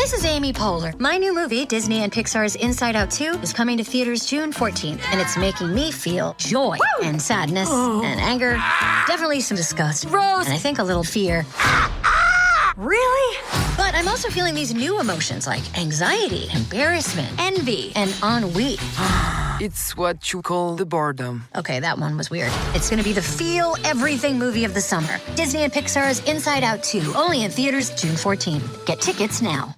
This is Amy Poehler. My new movie, Disney and Pixar's Inside Out 2, is coming to theaters June 14th, and it's making me feel joy and sadness and anger, definitely some disgust, and I think a little fear. Really? But I'm also feeling these new emotions like anxiety, embarrassment, envy, and ennui. It's what you call the boredom. Okay, that one was weird. It's gonna be the feel everything movie of the summer. Disney and Pixar's Inside Out 2, only in theaters June 14th. Get tickets now.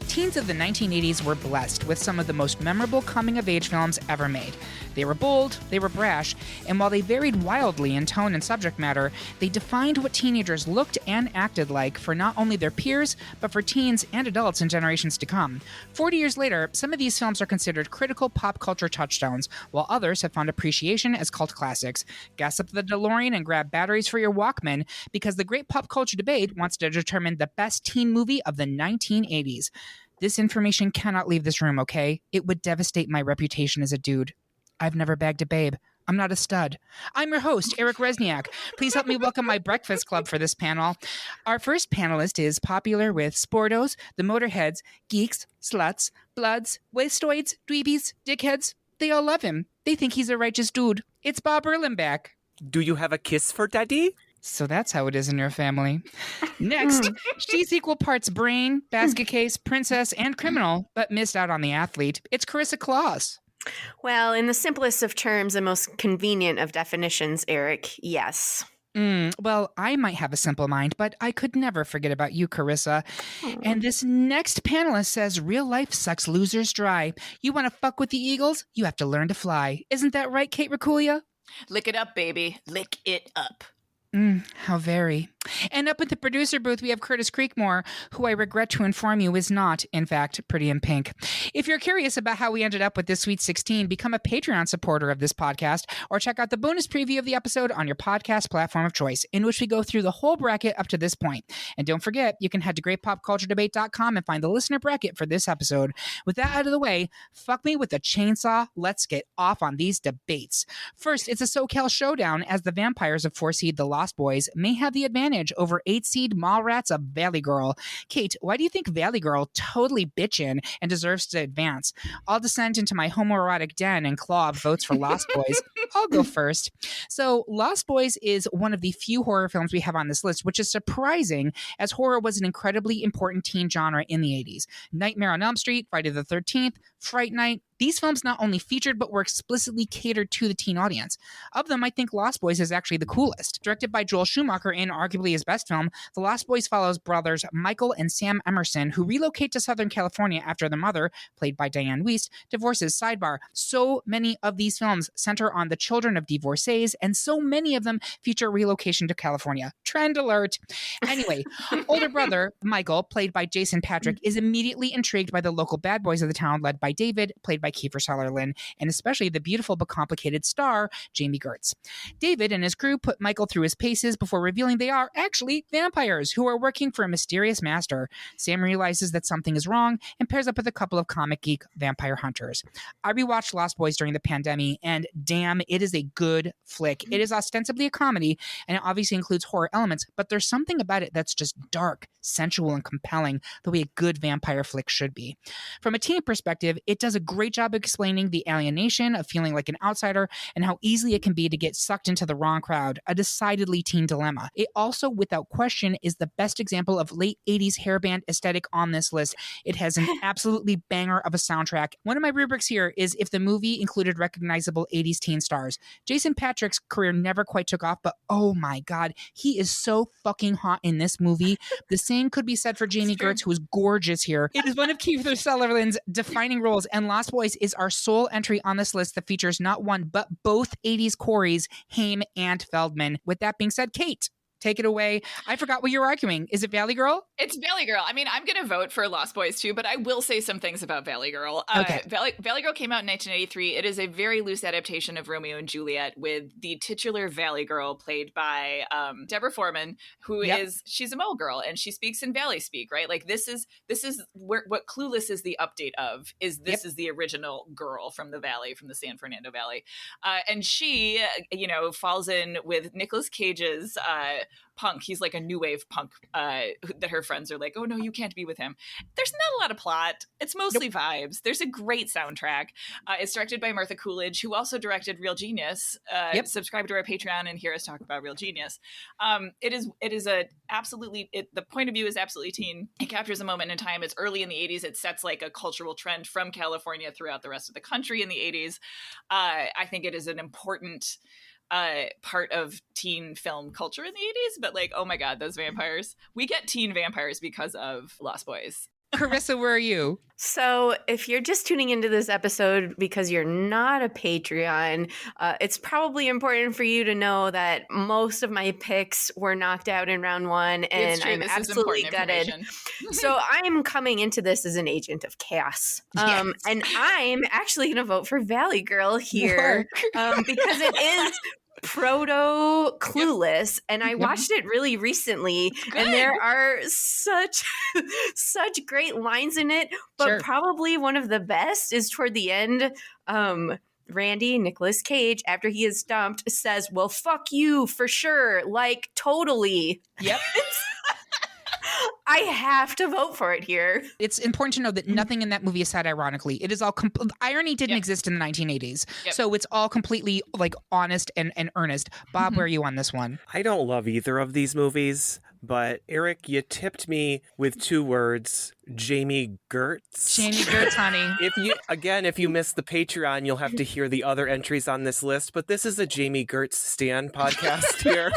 Teens of the 1980s were blessed with some of the most memorable coming-of-age films ever made. They were bold, they were brash, and while they varied wildly in tone and subject matter, they defined what teenagers looked and acted like for not only their peers, but for teens and adults in generations to come. 40 years later, some of these films are considered critical pop culture touchstones, while others have found appreciation as cult classics. Gas up the Delorean and grab batteries for your Walkman, because the great pop culture debate wants to determine the best teen movie of the 1980s. This information cannot leave this room, okay? It would devastate my reputation as a dude. I've never bagged a babe. I'm not a stud. I'm your host, Eric Rezsnyak. Please help me welcome my breakfast club for this panel. Our first panelist is popular with sportos, the motorheads, geeks, sluts, bloods, wastoids, dweebies, dickheads. They all love him. They think he's a righteous dude. It's Bob Erlenback. Do you have a kiss for daddy? So that's how it is in your family. Next, she's equal parts brain, basket case, princess, and criminal, but missed out on the athlete. It's Karissa Kloss. Well, in the simplest of terms and most convenient of definitions, Eric, yes. Well, I might have a simple mind, but I could never forget about you, Karissa. And this next panelist says real life sucks losers dry. You want to fuck with the Eagles? You have to learn to fly. Isn't that right, Kate Racculia? Lick it up, baby. Lick it up. How very. And up at the producer booth, we have Curtis Creekmore, who I regret to inform you is not, in fact, pretty in pink. If you're curious about how we ended up with this Sweet 16, become a Patreon supporter of this podcast, or check out the bonus preview of the episode on your podcast platform of choice, in which we go through the whole bracket up to this point. And don't forget, you can head to greatpopculturedebate.com and find the listener bracket for this episode. With that out of the way, fuck me with a chainsaw. Let's get off on these debates. First, it's a SoCal showdown, as the vampires of 4-seed The Lost Boys may have the advantage over 8-seed Mallrats of Valley Girl. Kate, why do you think Valley Girl totally bitchin' and deserves to advance? I'll descend into my homoerotic den and claw up votes for Lost Boys. I'll go first. So Lost Boys is one of the few horror films we have on this list, which is surprising, as horror was an incredibly important teen genre in the 80s. Nightmare on Elm Street, Friday the 13th, Fright Night. These films not only featured, but were explicitly catered to the teen audience. Of them, I think Lost Boys is actually the coolest. Directed by Joel Schumacher in arguably his best film, The Lost Boys follows brothers Michael and Sam Emerson, who relocate to Southern California after their mother, played by Diane Wiest, divorces. Sidebar. So many of these films center on the children of divorcees, and so many of them feature relocation to California. Trend alert. Anyway, older brother, Michael, played by Jason Patric, is immediately intrigued by the local bad boys of the town, led by David, played by Kiefer Sutherland, and especially the beautiful but complicated star, Jamie Gertz. David and his crew put Michael through his paces before revealing they are actually vampires who are working for a mysterious master. Sam realizes that something is wrong and pairs up with a couple of comic geek vampire hunters. I rewatched Lost Boys during the pandemic, and damn, it is a good flick. It is ostensibly a comedy, and it obviously includes horror elements, but there's something about it that's just dark, sensual, and compelling, the way a good vampire flick should be. From a teen perspective, it does a great job explaining the alienation of feeling like an outsider and how easily it can be to get sucked into the wrong crowd, a decidedly teen dilemma. It also, without question, is the best example of late 80s hairband aesthetic on this list. It has an absolutely banger of a soundtrack. One of my rubrics here is if the movie included recognizable 80s teen stars. Jason Patric's career never quite took off, but oh my god, he is so fucking hot in this movie. The same could be said for Jamie Gertz, who is gorgeous here. It is one of Kiefer Sutherland's defining roles, and Lost Boys is our sole entry on this list that features not one, but both 80s Coreys, Haim and Feldman. With that being said, Kate. take it away. I forgot what you were arguing. Is it Valley Girl? It's Valley Girl. I mean, I'm going to vote for Lost Boys too, but I will say some things about Valley Girl. Okay. Valley Girl came out in 1983. It is a very loose adaptation of Romeo and Juliet with the titular Valley Girl played by Deborah Foreman, who she's a Mo girl and she speaks in Valley speak, right? Like this is what Clueless is the update of. Is the original girl from the Valley, from the San Fernando Valley, and she, falls in with Nicolas Cage's punk. He's like a new wave punk that her friends are like, oh no, you can't be with him. There's not a lot of plot. It's mostly vibes. There's a great soundtrack. It's directed by Martha Coolidge, who also directed Real Genius. Subscribe to our Patreon and hear us talk about Real Genius. It is a absolutely, the point of view is absolutely teen. It captures a moment in time. It's early in the 80s. It sets like a cultural trend from California throughout the rest of the country in the 80s. I think it is an important part of teen film culture in the 80s, but like, oh my God, those vampires. We get teen vampires because of Lost Boys. Karissa, where are you? So if you're just tuning into this episode because you're not a Patreon, it's probably important for you to know that most of my picks were knocked out in round one, and I'm absolutely gutted. So I'm coming into this as an agent of chaos. And I'm actually going to vote for Valley Girl here because it is proto Clueless, and I watched it really recently. Good. And there are such great lines in it, but probably one of the best is toward the end. Randy, Nicolas Cage, after he is dumped, says, well, fuck you for sure, like totally. Yep. I have to vote for it here. It's important to know that nothing in that movie is said ironically. It is all irony didn't exist in the 1980s. So it's all completely like honest and earnest. Bob, where are you on this one? I don't love either of these movies, but Eric, you tipped me with 2 words, Jamie Gertz. Jamie Gertz, honey. If you missed the Patreon, you'll have to hear the other entries on this list, but this is a Jamie Gertz stan podcast here.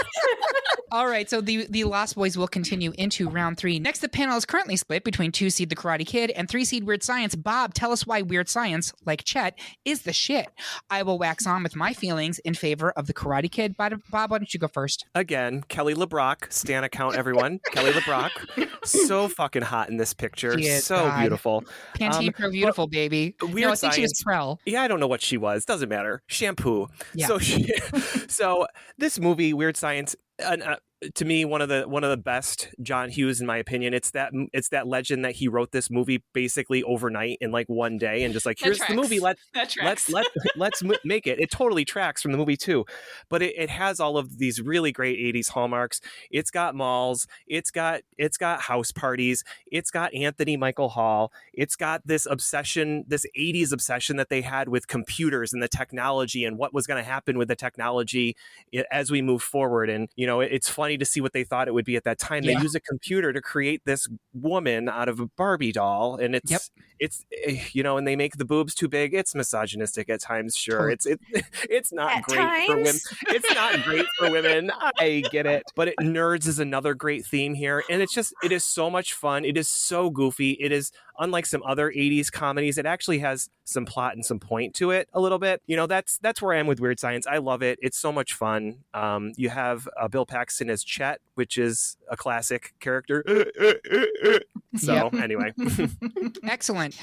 All right, so the Lost Boys will continue into round 3. Next, the panel is currently split between 2-seed The Karate Kid and 3-seed Weird Science. Bob, tell us why Weird Science, like Chet, is the shit. I will wax on with my feelings in favor of The Karate Kid. Bob, why don't you go first? Again, Kelly LeBrock, stan account, everyone. Kelly LeBrock, so fucking hot in this picture. So beautiful. Pantene Pro Beautiful, baby. Weird I think she was Prel. Yeah, I don't know what she was. Doesn't matter. Shampoo. Yeah. So this movie, Weird Science, to me, one of the best John Hughes, in my opinion. It's that legend that he wrote this movie basically overnight in like one day, and just like, here's the movie. Let's make it. It totally tracks from the movie too, but it has all of these really great 80s hallmarks. It's got malls. It's got house parties. It's got Anthony Michael Hall. It's got this obsession, this 80s obsession that they had with computers and the technology and what was going to happen with the technology as we move forward. And it's funny to see what they thought it would be at that time. They use a computer to create this woman out of a Barbie doll, and it's and they make the boobs too big. It's misogynistic at times, sure. It's not at great times. for women. It's not great for women. I get it, but nerds is another great theme here, and it is so much fun. It is so goofy. It is unlike some other 80s comedies. It actually has some plot and some point to it a little bit. That's where I am with Weird Science. I love it. It's so much fun. You have Bill Paxton as Chet, which is a classic character. So anyway. Excellent.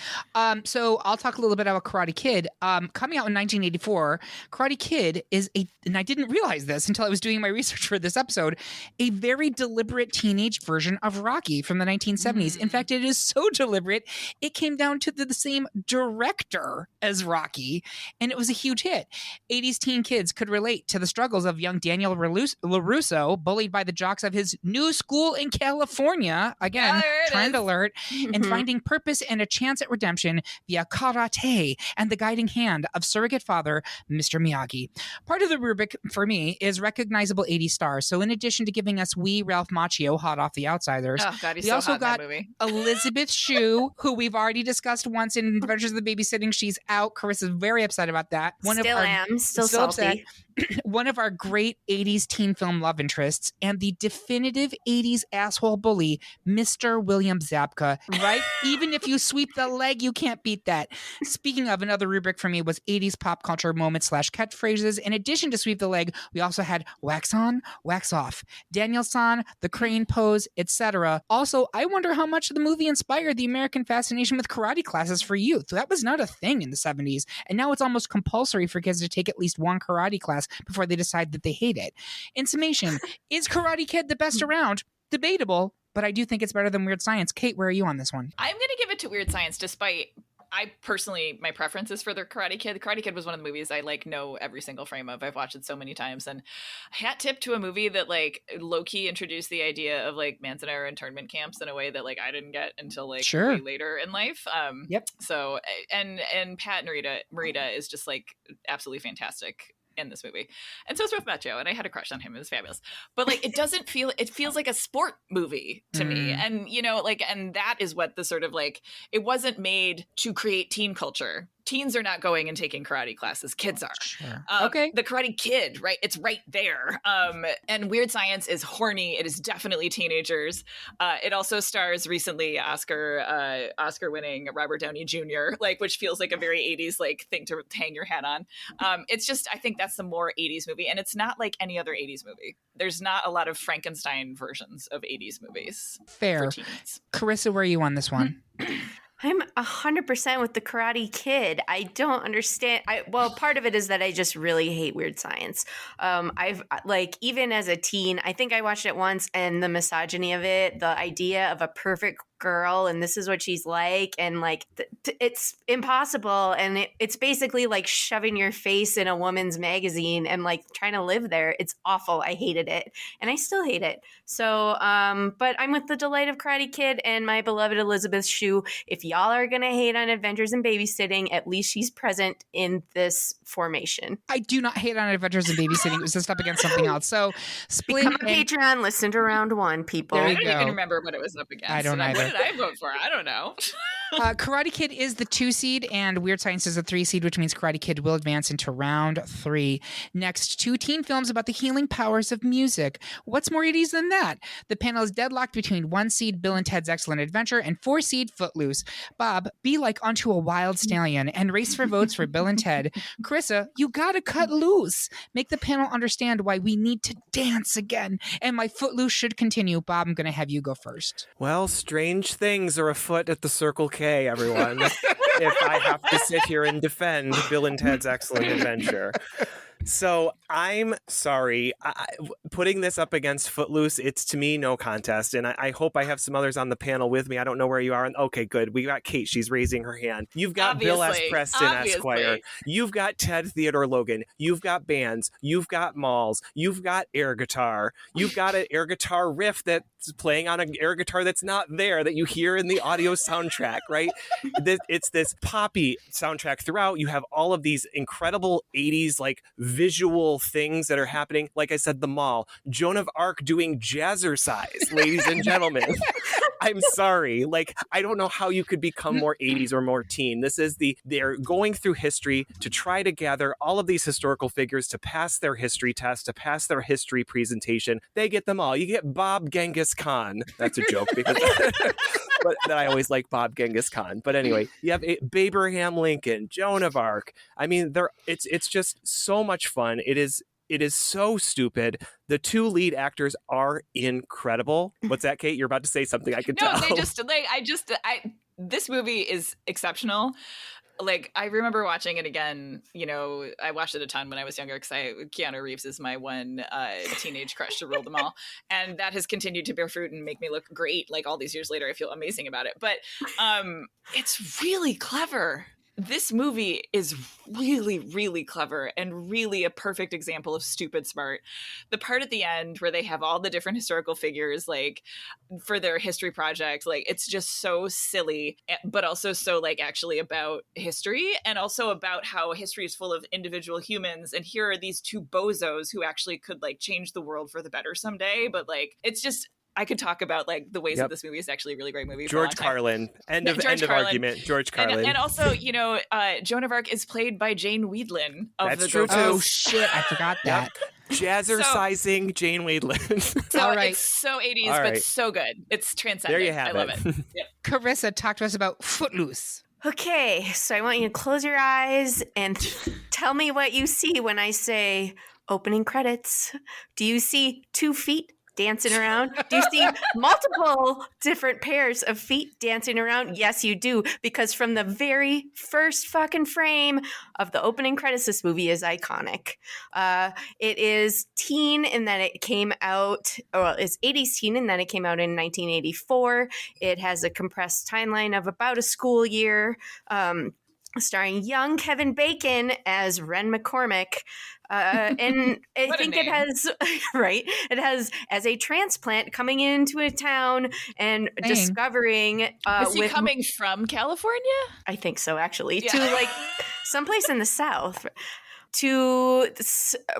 So I'll talk a little bit about Karate Kid. Coming out in 1984, Karate Kid is and I didn't realize this until I was doing my research for this episode, a very deliberate teenage version of Rocky from the 1970s. In fact, it is so deliberate, it came down to the same director as Rocky, and it was a huge hit. 80s teen kids could relate to the struggles of young Daniel LaRusso, bullied by the jocks of his new school in California. Again, trend alert. And finding purpose and a chance at redemption via karate and the guiding hand of surrogate father, Mr. Miyagi. Part of the rubric for me is recognizable 80s stars. So in addition to giving us Ralph Macchio, hot off The Outsiders, we also got Elizabeth Shue, who we've already discussed once in Adventures of the Babysitting. She's out. Carissa's very upset about that. Still salty. One of our great 80s teen film love interests and the definitive 80s asshole bully, Mr. William Zabka, right? Even if you sweep the leg, you can't beat that. Speaking of, another rubric for me was 80s pop culture moments / catchphrases. In addition to sweep the leg, we also had wax on, wax off, Daniel-san, the crane pose, etc. Also, I wonder how much the movie inspired the American fascination with karate classes for youth. That was not a thing in the 70s, and now it's almost compulsory for kids to take at least one karate class before they decide that they hate it. In summation, is Karate Kid the best around? Debatable, but I do think it's better than Weird Science. Kate, where are you on this one? I'm going to give it to Weird Science, despite I personally, my preference is for the Karate Kid. The Karate Kid was one of the movies I know every single frame of. I've watched it so many times, and hat tip to a movie that low-key introduced the idea of manzanero internment camps in a way that I didn't get until way later in life. Yep. So and Pat Morita is just absolutely fantastic in this movie, and so is Ralph Macchio, and I had a crush on him. It was fabulous, but it feels like a sport movie to me, and and that is what the sort of it wasn't made to create teen culture. Teens are not going and taking karate classes. Kids are. Sure. Okay. The Karate Kid, right? It's right there. And Weird Science is horny. It is definitely teenagers. It also stars recently Oscar-winning Robert Downey Jr., which feels like a very 80s thing to hang your hat on. It's just, I think that's the more 80s movie, and it's not like any other 80s movie. There's not a lot of Frankenstein versions of 80s movies. Fair. For teens. Carissa, where are you on this one? I'm 100% with the Karate Kid. I don't understand. Part of it is that I just really hate Weird Science. I've even as a teen, I think I watched it once, and the misogyny of it, the idea of a perfect girl and this is what she's like, and it's impossible, and it's basically shoving your face in a woman's magazine and trying to live there. It's awful. I hated it, and I still hate it. So but I'm with the delight of Karate Kid and my beloved Elizabeth Shue. If y'all are gonna hate on Adventures in Babysitting, at least she's present in this formation. I do not hate on Adventures in Babysitting. It was just up against something else. So become a Patreon, listen to round one, people. There I you don't go. even remember what it was up against. I don't either. What did I vote for? I don't know. Karate Kid is the 2 seed and Weird Science is the 3 seed, which means Karate Kid will advance into round 3. Next, 2 teen films about the healing powers of music. What's more 80s than that? The panel is deadlocked between 1 seed Bill and Ted's Excellent Adventure and 4 seed Footloose. Bob, be like onto a wild stallion and race for votes for Bill and Ted. Carissa, you gotta cut loose. Make the panel understand why we need to dance again. And my Footloose should continue. Bob, I'm gonna have you go first. Well, strange things are afoot at the Circle K, everyone. If I have to sit here and defend Bill and Ted's Excellent Adventure. So I'm sorry, putting this up against Footloose, it's to me no contest. And I hope I have some others on the panel with me. I don't know where you are. Okay, good. We got Kate. She's raising her hand. You've got Bill S. Preston, Esquire. You've got Ted Theodore Logan. You've got bands. You've got malls. You've got air guitar. You've got an air guitar riff that's playing on an air guitar that's not there, that you hear in the audio soundtrack, right? It's this poppy soundtrack throughout. You have all of these incredible 80s visual things that are happening. Like I said, the mall, Joan of Arc doing jazzercise, ladies and gentlemen. I'm sorry. I don't know how you could become more 80s or more teen. They're going through history to try to gather all of these historical figures to pass their history test, to pass their history presentation. They get them all. You get Bob Genghis Khan. That's a joke because but I always like Bob Genghis Khan. But anyway, you have Abraham Lincoln, Joan of Arc. I mean, it's just so much fun. It is so stupid. The 2 lead actors are incredible. What's that, Kate? You're about to say something. I can tell. No, this movie is exceptional. I remember watching it again. I watched it a ton when I was younger because Keanu Reeves is my one teenage crush to rule them all, and that has continued to bear fruit and make me look great. All these years later, I feel amazing about it. But it's really clever. This movie is really, really clever and really a perfect example of stupid smart. The part at the end where they have all the different historical figures, for their history project, it's just so silly, but also so actually about history, and also about how history is full of individual humans. And here are these 2 bozos who actually could change the world for the better someday. But it's just, I could talk about the ways that this movie is actually a really great movie. George Carlin. End of argument. George Carlin. And also, Joan of Arc is played by Jane Wheadlin. That's true too. Oh shit, I forgot that. Jazzercising Jane Wayland. So All right. it's so 80s, All but right. so good. It's transcendent. There you have I love it. it. Yep. Karissa, talk to us about Footloose. Okay, so I want you to close your eyes and tell me what you see when I say opening credits. Do you see 2 feet dancing around? Do you see multiple different pairs of feet dancing around? Yes, you do, because from the very first fucking frame of the opening credits, this movie is iconic. It is teen in that it came out, well, it's 80s teen in that it came out in 1984. It has a compressed timeline of about a school year, starring young Kevin Bacon as Ren McCormick. And I What a think it name. has, right? It has as a transplant coming into a town and Dang. discovering. Is he coming from California? I think so, actually, Yeah. to like someplace in the South. To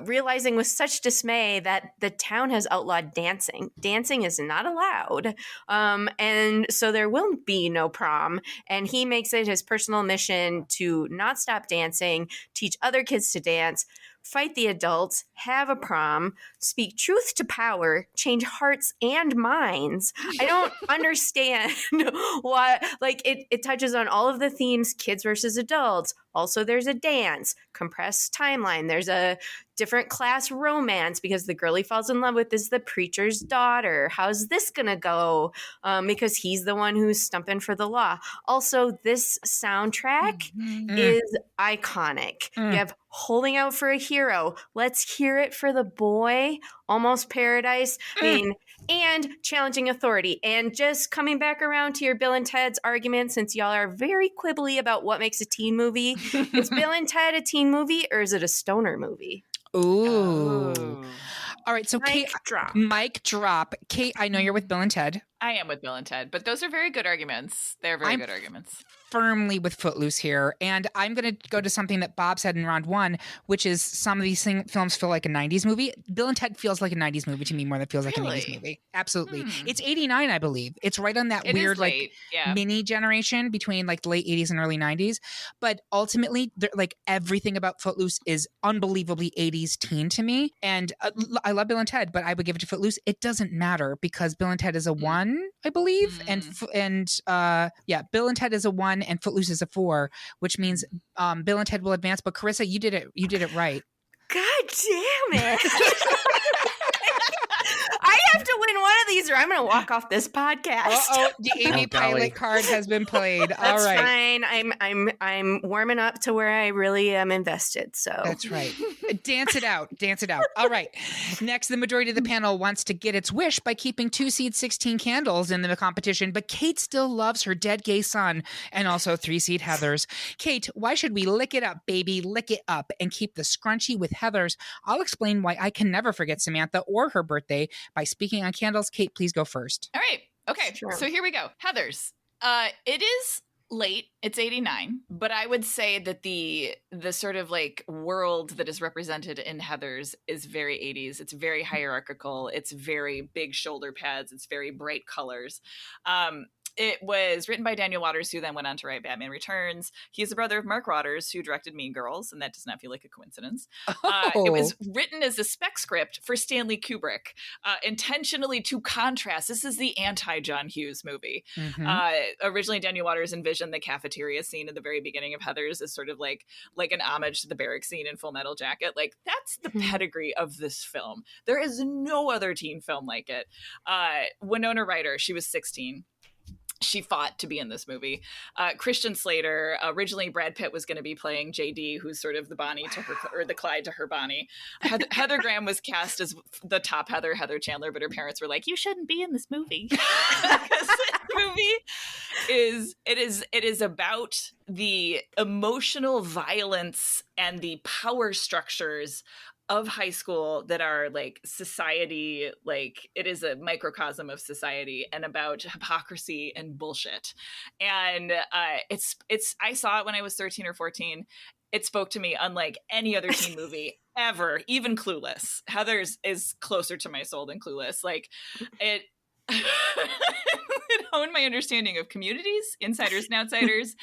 realizing with such dismay that the town has outlawed dancing. Dancing is not allowed. And so there will be no prom. And he makes it his personal mission to not stop dancing, teach other kids to dance, fight the adults, have a prom, speak truth to power, change hearts and minds. I don't understand what, like, it touches on all of the themes, kids versus adults. Also, there's a dance, compressed timeline. There's a different class romance because the girl he falls in love with is the preacher's daughter. How's this gonna go? Because he's the one who's stumping for the law. Also, this soundtrack is iconic. You have Holding Out for a Hero, Let's Hear It for the Boy, Almost Paradise. I mean, and Challenging Authority. And just coming back around to your Bill and Ted's argument, since y'all are very quibbly about what makes a teen movie, is Bill and Ted a teen movie or is it a stoner movie? Ooh. Oh. All right, so Kate, Mic drop. Kate, I know you're with Bill and Ted. I am with Bill and Ted, but those are very good arguments. They're very good arguments. Firmly with Footloose here, and I'm going to go to something that Bob said in round 1, which is some of these films feel like a 90s movie. Bill and Ted feels like a 90s movie to me more than it feels like an 80s movie. Absolutely. It's 89, I believe. It's right on that weird like mini generation between like the late 80s and early 90s. But ultimately, like everything about Footloose is unbelievably 80s teen to me. And I love Bill and Ted, but I would give it to Footloose. It doesn't matter because Bill and Ted is a 1, I believe, and Bill and Ted is a 1. And Footloose is a 4, which means Bill and Ted will advance. But Karissa, you did it right. God damn it. I have to win one of these or I'm going to walk off this podcast. The Amy Pilot card has been played. That's all right. fine. I'm warming up to where I really am invested. So that's right. Dance it out. All right. Next, the majority of the panel wants to get its wish by keeping 2-seed 16 candles in the competition, but Kate still loves her dead gay son and also 3-seed Heathers. Kate, why should we lick it up, baby? Lick it up and keep the scrunchie with Heathers. I'll explain why I can never forget Samantha or her birthday by speaking on candles. Kate, please go first. All right. Okay. Sure. So here we go. Heathers. It is late. It's 89, but I would say that the sort of like world that is represented in Heathers is very 80s. It's very hierarchical. It's very big shoulder pads. It's very bright colors. It was written by Daniel Waters, who then went on to write Batman Returns. He's the brother of Mark Waters, who directed Mean Girls, and that does not feel like a coincidence. It was written as a spec script for Stanley Kubrick, intentionally to contrast. This is the anti-John Hughes movie. Originally, Daniel Waters envisioned the cafeteria scene at the very beginning of Heathers as sort of like an homage to the barrack scene in Full Metal Jacket. Like, that's the pedigree of this film. There is no other teen film like it. Winona Ryder, she was 16. She fought to be in this movie. Christian Slater, originally Brad Pitt was going to be playing JD, who's sort of the Bonnie to her, or the Clyde to her Bonnie. Heather Graham was cast as the top Heather Chandler, but her parents were like, "You shouldn't be in this movie." Because this movie is about the emotional violence and the power structures of high school that are like society, like it is a microcosm of society and about hypocrisy and bullshit. And it's I saw it when I was 13 or 14. It spoke to me unlike any other teen movie ever, even Clueless. Heathers is closer to my soul than Clueless. Like It honed my understanding of communities, insiders and outsiders,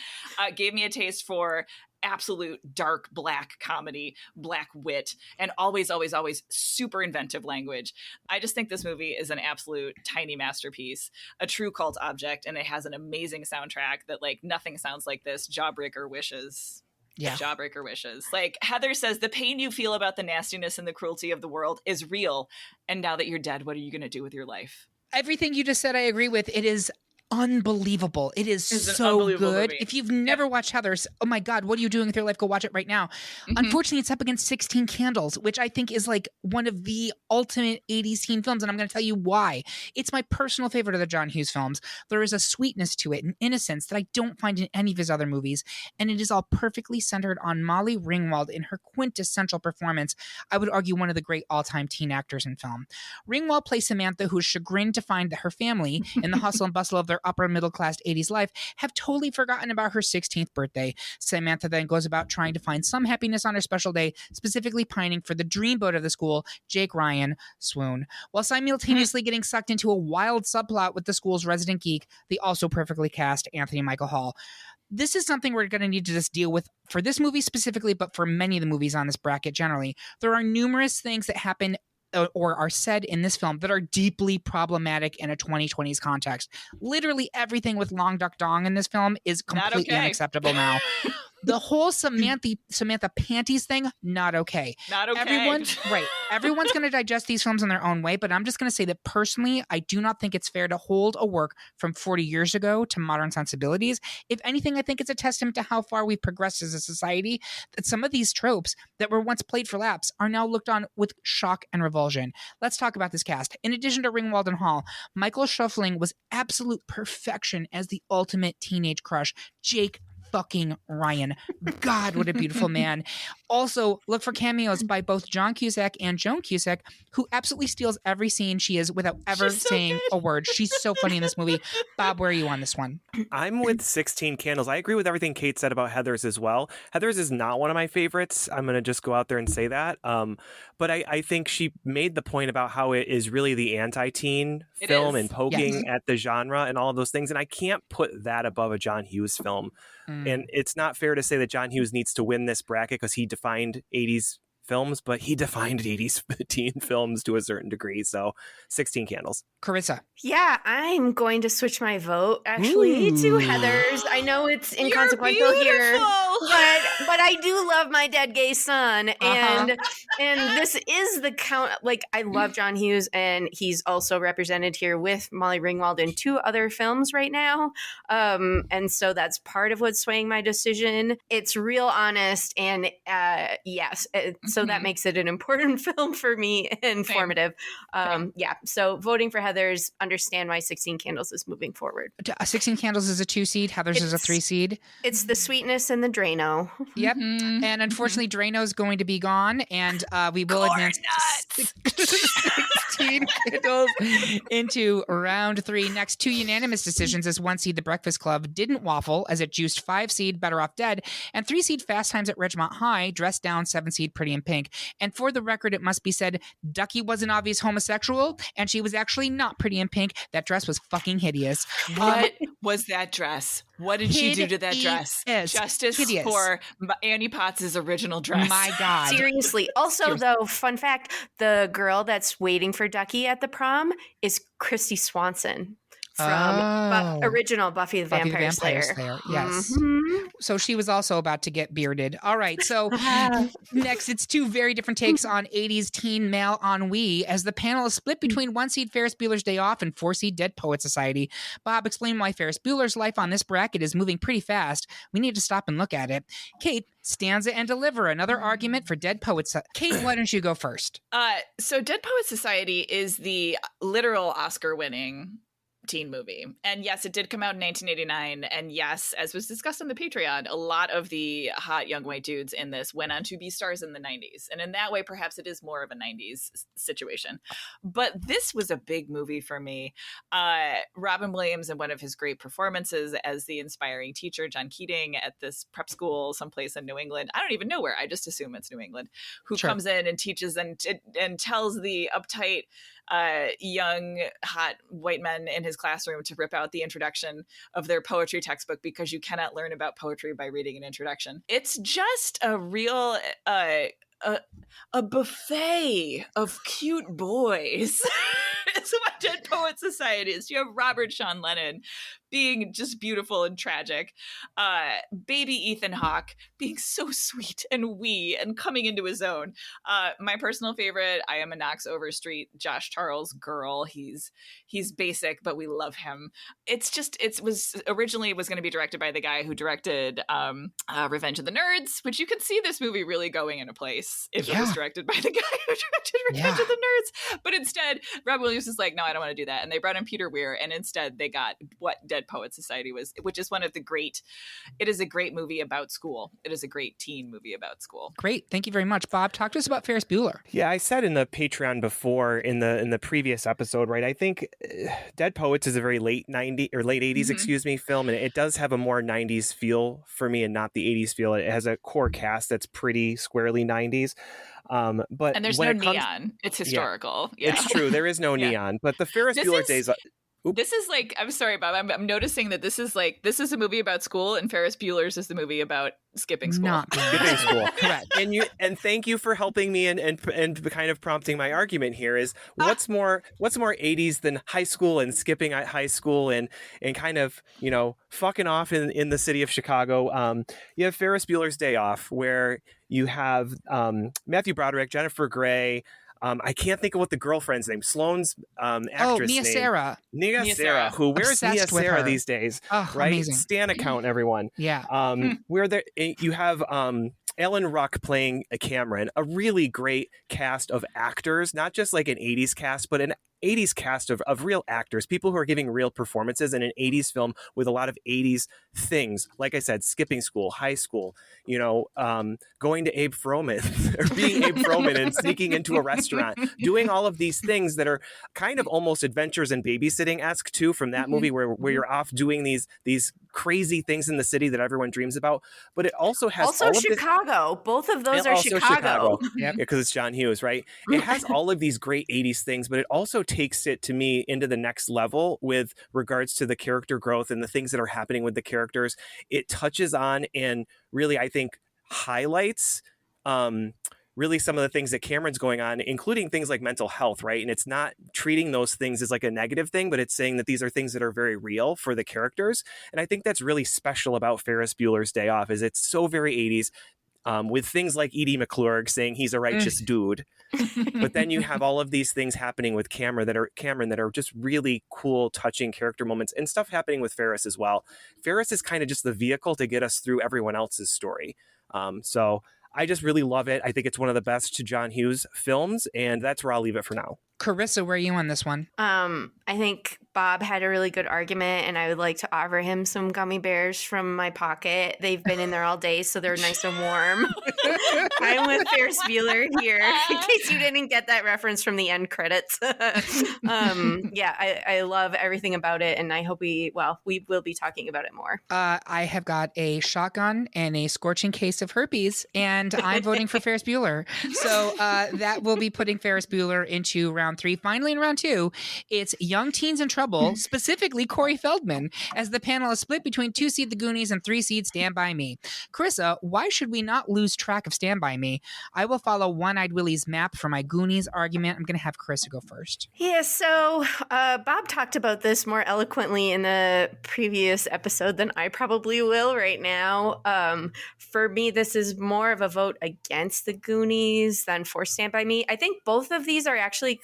gave me a taste for absolute dark black comedy, black wit, and always, always, always super inventive language. I just think this movie is an absolute tiny masterpiece, a true cult object, and it has an amazing soundtrack that like nothing sounds like this. Jawbreaker wishes. Yeah. Jawbreaker wishes. Like Heather says, the pain you feel about the nastiness and the cruelty of the world is real. And now that you're dead, what are you going to do with your life? Everything you just said, I agree with. It is unbelievable. It is so good. Movie. If you've never watched Heathers, oh my God, what are you doing with your life? Go watch it right now. Unfortunately, it's up against 16 Candles, which I think is like one of the ultimate 80s teen films. And I'm going to tell you why. It's my personal favorite of the John Hughes films. There is a sweetness to it, an innocence that I don't find in any of his other movies. And it is all perfectly centered on Molly Ringwald in her quintessential performance. I would argue one of the great all-time teen actors in film. Ringwald plays Samantha, who is chagrined to find that her family, in the hustle and bustle of their upper middle class 80s life, have totally forgotten about her 16th birthday. Samantha then goes about trying to find some happiness on her special day, specifically pining for the dreamboat of the school, Jake Ryan, swoon, while simultaneously getting sucked into a wild subplot with the school's resident geek, the also perfectly cast Anthony Michael Hall. This is something we're going to need to just deal with for this movie specifically, but for many of the movies on this bracket generally. There are numerous things that happen or are said in this film that are deeply problematic in a 2020s context. Literally everything with Long Duck Dong in this film is completely unacceptable now. The whole Samantha panties thing, not okay. Not okay. Everyone's going to digest these films in their own way, but I'm just going to say that personally, I do not think it's fair to hold a work from 40 years ago to modern sensibilities. If anything, I think it's a testament to how far we've progressed as a society, that some of these tropes that were once played for laughs are now looked on with shock and revulsion. Let's talk about this cast. In addition to Ringwald and Hall, Michael Schuffling was absolute perfection as the ultimate teenage crush. Jake fucking Ryan. God, what a beautiful man. Also, look for cameos by both John Cusack and Joan Cusack, who absolutely steals every scene she is without ever saying a word. She's so funny in this movie. Bob, where are you on this one? I'm with 16 Candles. I agree with everything Kate said about Heathers as well. Heathers is not one of my favorites. I'm going to just go out there and say that. But I think she made the point about how it is really the anti-teen film and poking at the genre and all of those things. And I can't put that above a John Hughes film. And it's not fair to say that John Hughes needs to win this bracket because he defined 80s films, but he defined 80s teen films to a certain degree. So 16 Candles. Carissa. Yeah, I'm going to switch my vote actually to Heathers. I know it's inconsequential here, but I do love my dead gay son, and this is the count. Like, I love John Hughes, and he's also represented here with Molly Ringwald in 2 other films right now, and so that's part of what's swaying my decision. It's real honest, and so that makes it an important film for me, informative. Yeah, so voting for Heathers. Understand why 16 Candles is moving forward. 16 Candles is a 2 seed. Heathers is a 3 seed. It's the sweetness and the Drano. Yep. And unfortunately, Drano is going to be gone, and we will advance 16 Candles into round 3. Next, 2 unanimous decisions as 1 seed The Breakfast Club didn't waffle as it juiced 5 seed Better Off Dead and 3 seed Fast Times at Ridgemont High dressed down 7 seed Pretty in Pink. And for the record, it must be said, Ducky was an obvious homosexual, and she was actually not pretty in pink. That dress was fucking hideous. What was that dress? What did she do to that dress? Justice for Annie Potts' original dress. My God. Seriously. Also, though, fun fact, the girl that's waiting for Ducky at the prom is Christy Swanson from original Buffy the Vampire Slayer. Yes. So she was also about to get bearded. All right. So next, it's 2 very different takes on 80s teen male ennui as the panel is split between 1 seed Ferris Bueller's Day Off and 4 seed Dead Poet Society. Bob, explain why Ferris Bueller's life on this bracket is moving pretty fast. We need to stop and look at it. Kate, stanza and deliver another argument for Dead Poets. Kate, why don't you go first? So Dead Poet Society is the literal Oscar-winning teen movie. And yes, it did come out in 1989. And yes, as was discussed on the Patreon, a lot of the hot young white dudes in this went on to be stars in the 90s. And in that way, perhaps it is more of a 90s situation. But this was a big movie for me. Robin Williams, in one of his great performances as the inspiring teacher, John Keating, at this prep school someplace in New England. I don't even know where. I just assume it's New England. Who comes in and teaches and tells the uptight young, hot white men in his classroom to rip out the introduction of their poetry textbook because you cannot learn about poetry by reading an introduction. It's just a real a buffet of cute boys. It's what Dead Poet Society is. You have Robert Sean Lennon being just beautiful and tragic. Baby Ethan Hawke being so sweet and wee and coming into his own. My personal favorite, I am a Knox Overstreet, Josh Charles girl. He's basic, but we love him. It was originally going to be directed by the guy who directed Revenge of the Nerds, which you could see this movie really going in a place if it was directed by the guy who directed Revenge of the Nerds. But instead, Rob Williams is like, no, I don't want to do that. And they brought in Peter Weir, and instead they got what Dead Poet Society was, which is it is a great movie about school. It is a great teen movie about school. Great. Thank you very much. Bob, talk to us about Ferris Bueller. Yeah, I said in the Patreon before in the previous episode, right? I think Dead Poets is a very late 90s or late 80s, excuse me, film, and it does have a more 90s feel for me and not the 80s feel. It has a core cast that's pretty squarely 90s. But and there's no neon. It's historical. Yeah. It's true. There is no neon, but the Ferris Bueller days. This is like, I'm sorry, Bob. I'm noticing that this is a movie about school, and Ferris Bueller's is the movie about skipping school. Not skipping school. Correct. And thank you for helping me and kind of prompting my argument here is what's more 80s than high school and skipping at high school and kind of, fucking off in the city of Chicago. You have Ferris Bueller's Day Off, where you have Matthew Broderick, Jennifer Grey. I can't think of what the girlfriend's name. Sloane's actress Mia name. Sarah. Mia Sarah. Who where's Mia Sarah these days? Oh, right? Amazing. Stan account, everyone. Yeah. Where there you have Alan Ruck playing Cameron, a really great cast of actors, not just like an 80s cast, but an 80s cast of real actors, people who are giving real performances in an 80s film with a lot of 80s things. Like I said, skipping school, high school, going to Abe Froman or being Abe Froman and sneaking into a restaurant, doing all of these things that are kind of almost Adventures in Babysitting-esque too from that movie where you're off doing these crazy things in the city that everyone dreams about. But it also has also Chicago. Both of those are Chicago. Yeah, because it's John Hughes, right? It has all of these great 80s things, but it also takes it to me into the next level with regards to the character growth and the things that are happening with the characters. It touches on and really, I think, highlights really some of the things that Cameron's going on, including things like mental health, right? And it's not treating those things as like a negative thing, but it's saying that these are things that are very real for the characters. And I think that's really special about Ferris Bueller's Day Off is it's so very 80s. With things like Edie McClurg saying he's a righteous dude. But then you have all of these things happening with Cameron that are just really cool, touching character moments and stuff happening with Ferris as well. Ferris is kind of just the vehicle to get us through everyone else's story. So I just really love it. I think it's one of the best John Hughes films, and that's where I'll leave it for now. Karissa, where are you on this one? I think Bob had a really good argument, and I would like to offer him some gummy bears from my pocket. They've been in there all day, so they're nice and warm. I'm with Ferris Bueller here, in case you didn't get that reference from the end credits. I love everything about it, and I hope we will be talking about it more. I have got a shotgun and a scorching case of herpes, and I'm voting for Ferris Bueller. So that will be putting Ferris Bueller into round 3. Finally, in round 2, it's Young Teens in Trouble, specifically Corey Feldman, as the panel is split between 2-seed The Goonies and 3-seed Stand By Me. Karissa, why should we not lose track of Stand By Me? I will follow One-Eyed Willie's map for my Goonies argument. I'm going to have Karissa go first. Yeah, so Bob talked about this more eloquently in the previous episode than I probably will right now. For me, this is more of a vote against The Goonies than for Stand By Me. I think both of these are actually,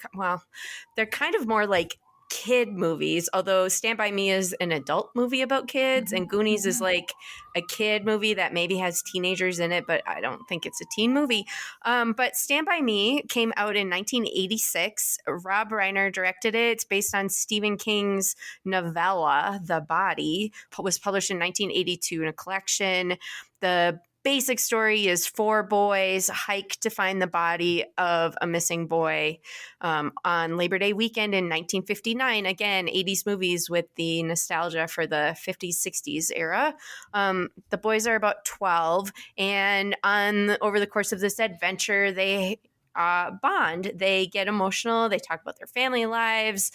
they're kind of more like kid movies, although Stand By Me is an adult movie about kids and Goonies is like a kid movie that maybe has teenagers in it, but I don't think it's a teen movie. But Stand By Me came out in 1986. Rob Reiner directed it. It's based on Stephen King's novella, The Body. It was published in 1982 in a collection. The basic story is 4 boys hike to find the body of a missing boy on Labor Day weekend in 1959. Again, 80s movies with the nostalgia for the 50s, 60s era. The boys are about 12, and over the course of this adventure, they bond. They get emotional. They talk about their family lives.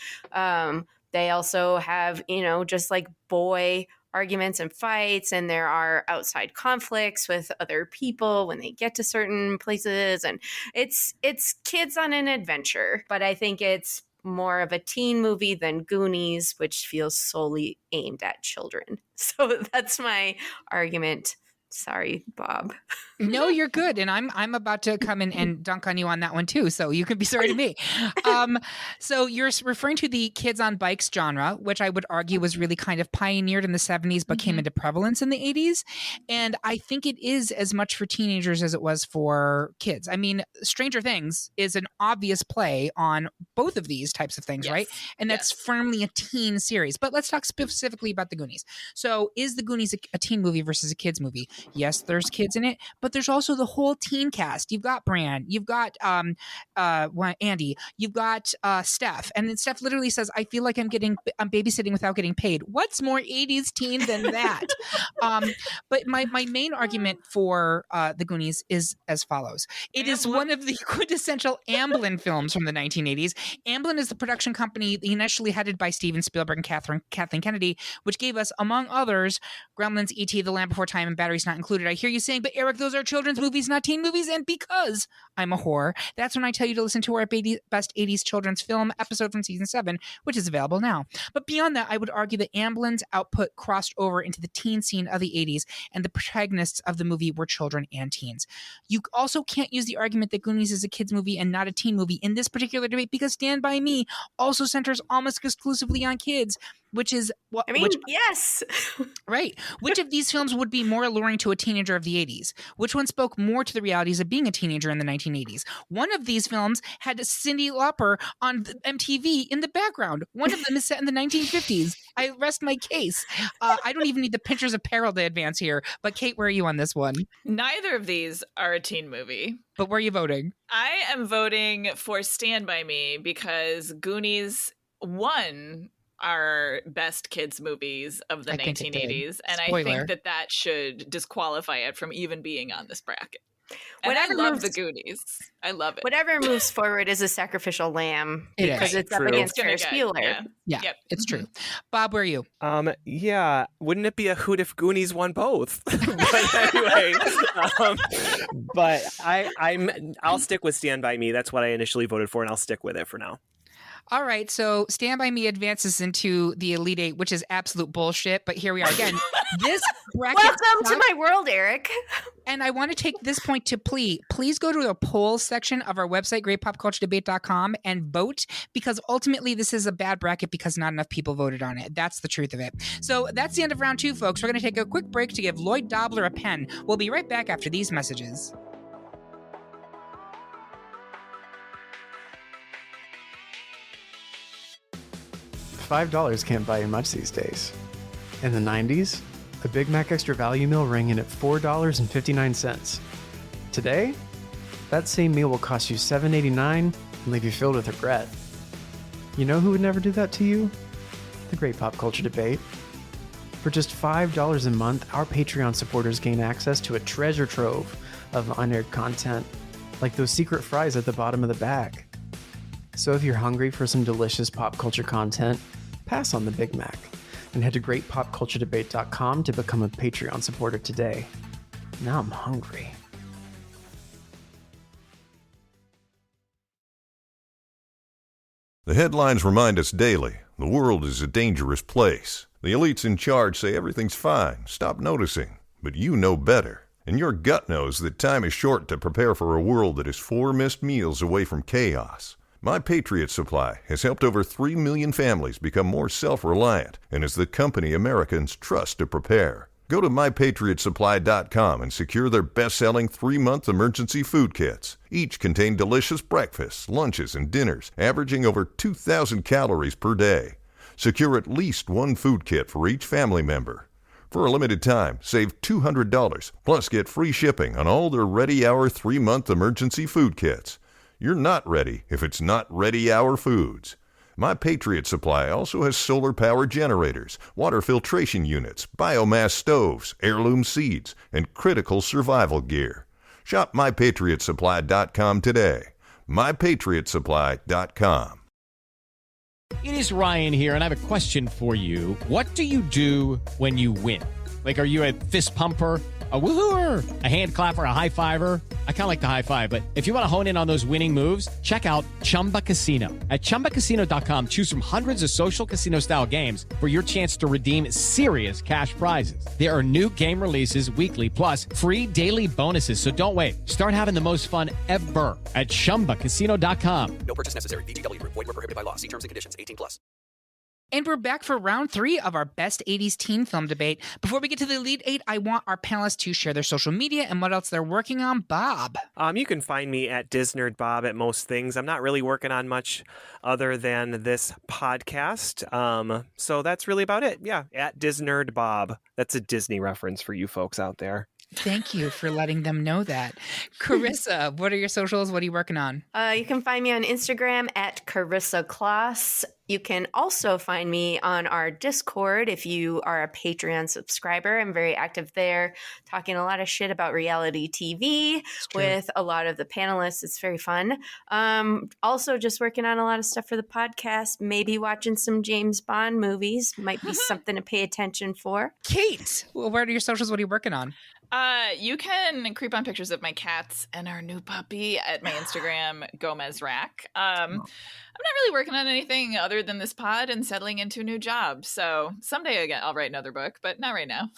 They also have, just like boy arguments and fights, and there are outside conflicts with other people when they get to certain places, and it's kids on an adventure. But I think it's more of a teen movie than Goonies, which feels solely aimed at children. So that's my argument. Sorry, Bob. No, you're good. And I'm about to come in and dunk on you on that one too. So you can be sorry to me. So you're referring to the kids on bikes genre, which I would argue was really kind of pioneered in the 70s, but came into prevalence in the 80s. And I think it is as much for teenagers as it was for kids. I mean, Stranger Things is an obvious play on both of these types of things, right? And that's firmly a teen series. But let's talk specifically about the Goonies. So is the Goonies a teen movie versus a kids movie? Yes, there's kids in it, but there's also the whole teen cast. You've got Bran, you've got Andy, you've got Steph, and then Steph literally says, "I feel like I'm babysitting without getting paid." What's more 80s teen than that? But my main argument for the Goonies is as follows: it is one of the quintessential Amblin films from the 1980s. Amblin is the production company initially headed by Steven Spielberg and Kathleen Kennedy, which gave us, among others, Gremlins, E.T., The Land Before Time, and Batteries Not Included. I hear you saying, but Eric, those are children's movies, not teen movies. And because I'm a whore, that's when I tell you to listen to our best 80s children's film episode from season 7, which is available now. But beyond that, I would argue that Amblin's output crossed over into the teen scene of the 80s, and the protagonists of the movie were children and teens. You also can't use the argument that Goonies is a kids movie and not a teen movie in this particular debate, because Stand By Me also centers almost exclusively on kids, which is what yes. Right. Which of these films would be more alluring to a teenager of the 80s? Which one spoke more to the realities of being a teenager in the 1980s? One of these films had Cyndi Lauper on MTV in the background. One of them is set in the 1950s. I rest my case. I don't even need the Pinterest apparel to advance here. But Kate, where are you on this one? Neither of these are a teen movie. But where are you voting? I am voting for Stand By Me because Goonies won our best kids movies of the 1980s, and I think that should disqualify it from even being on this bracket. And I love the Goonies. I love it. Whatever moves forward is a sacrificial lamb because it's up against Ferris Bueller. Yeah, it's true. Bob, where are you? Yeah, wouldn't it be a hoot if Goonies won both? But anyway, but I'll stick with Stand By Me. That's what I initially voted for, and I'll stick with it for now. All right, so Stand By Me advances into the Elite Eight, which is absolute bullshit, but here we are again. This bracket Welcome to my world, Eric. And I want to take this point to plea. Please go to the polls section of our website, greatpopculturedebate.com, and vote, because ultimately this is a bad bracket because not enough people voted on it. That's the truth of it. So that's the end of round 2, folks. We're going to take a quick break to give Lloyd Dobler a pen. We'll be right back after these messages. $5 can't buy you much these days. In the 90s, a Big Mac Extra Value Meal rang in at $4.59. Today, that same meal will cost you $7.89 and leave you filled with regret. You know who would never do that to you? The Great Pop Culture Debate. For just $5 a month, our Patreon supporters gain access to a treasure trove of unaired content, like those secret fries at the bottom of the bag. So if you're hungry for some delicious pop culture content, pass on the Big Mac and head to greatpopculturedebate.com to become a Patreon supporter today. Now I'm hungry. The headlines remind us daily the world is a dangerous place. The elites in charge say everything's fine, stop noticing. But you know better. And your gut knows that time is short to prepare for a world that is 4 missed meals away from chaos. My Patriot Supply has helped over 3 million families become more self-reliant and is the company Americans trust to prepare. Go to MyPatriotSupply.com and secure their best-selling 3-month emergency food kits. Each contain delicious breakfasts, lunches, and dinners, averaging over 2,000 calories per day. Secure at least 1 food kit for each family member. For a limited time, save $200, plus get free shipping on all their Ready Hour 3-month emergency food kits. You're not ready if it's not Ready Hour Foods. My Patriot Supply also has solar power generators, water filtration units, biomass stoves, heirloom seeds, and critical survival gear. Shop MyPatriotSupply.com today. MyPatriotSupply.com. It is Ryan here, and I have a question for you. What do you do when you win? Like, are you a fist pumper, a woohooer, a hand clapper, a high fiver? I kind of like the high five, but if you want to hone in on those winning moves, check out Chumba Casino. At ChumbaCasino.com, choose from hundreds of social casino-style games for your chance to redeem serious cash prizes. There are new game releases weekly, plus free daily bonuses. So don't wait. Start having the most fun ever at ChumbaCasino.com. No purchase necessary. VGW Group. Void where prohibited by law. See terms and conditions. 18+. And we're back for round 3 of our best 80s teen film debate. Before we get to the Elite 8, I want our panelists to share their social media and what else they're working on. Bob. You can find me at DisNerdBob at most things. I'm not really working on much other than this podcast. So that's really about it. Yeah, at DisNerdBob. That's a Disney reference for you folks out there. Thank you for letting them know that. Karissa, what are your socials? What are you working on? You can find me on Instagram at Karissa Kloss. You can also find me on our Discord if you are a Patreon subscriber. I'm very active there, talking a lot of shit about reality TV with a lot of the panelists. It's very fun. Also just working on a lot of stuff for the podcast, maybe watching some James Bond movies. Might be something to pay attention for. Kate, what are your socials? What are you working on? You can creep on pictures of my cats and our new puppy at my Instagram, Gomez Rack. I'm not really working on anything other than this pod and settling into a new job. So someday again, I'll write another book, but not right now.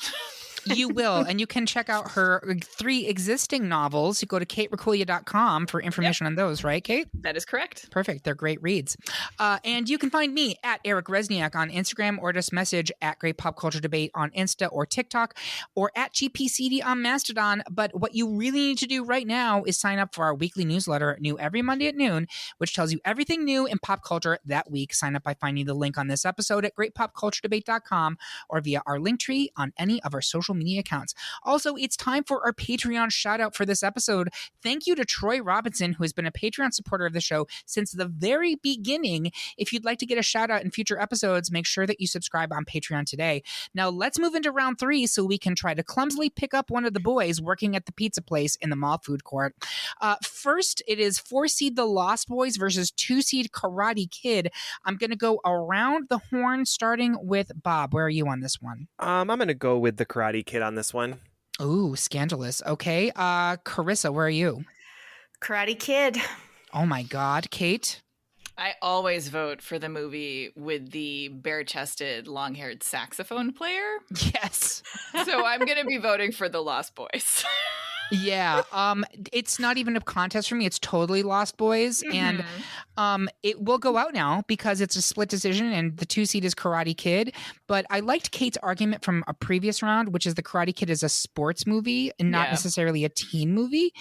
You will. And you can check out her 3 existing novels. You go to kateracculia.com for information on those, right, Kate? That is correct. Perfect. They're great reads. And you can find me at Eric Rezsnyak on Instagram, or just message at Great Pop Culture Debate on Insta or TikTok, or at GPCD on Mastodon. But what you really need to do right now is sign up for our weekly newsletter, new every Monday at noon, which tells you everything new in pop culture that week. Sign up by finding the link on this episode at greatpopculturedebate.com or via our link tree on any of our social media accounts. Also, it's time for our Patreon shout out for this episode. Thank you to Troy Robinson, who has been a Patreon supporter of the show since the very beginning. If you'd like to get a shout out in future episodes, make sure that you subscribe on Patreon today. Now let's move into round 3 so we can try to clumsily pick up one of the boys working at the pizza place in the mall food court. First, it is 4-seed The Lost Boys versus 2-seed Karate Kid. I'm going to go around the horn, starting with Bob. Where are you on this one? I'm going to go with the Karate Kid on this one. Ooh, scandalous. Okay. Karissa, where are you? Karate Kid. Oh my God. Kate? I always vote for the movie with the bare-chested, long-haired saxophone player. Yes. So I'm going to be voting for The Lost Boys. Yeah, it's not even a contest for me. It's totally Lost Boys, and it will go out now because it's a split decision, and the 2-seed is Karate Kid. But I liked Kate's argument from a previous round, which is the Karate Kid is a sports movie and not necessarily a teen movie.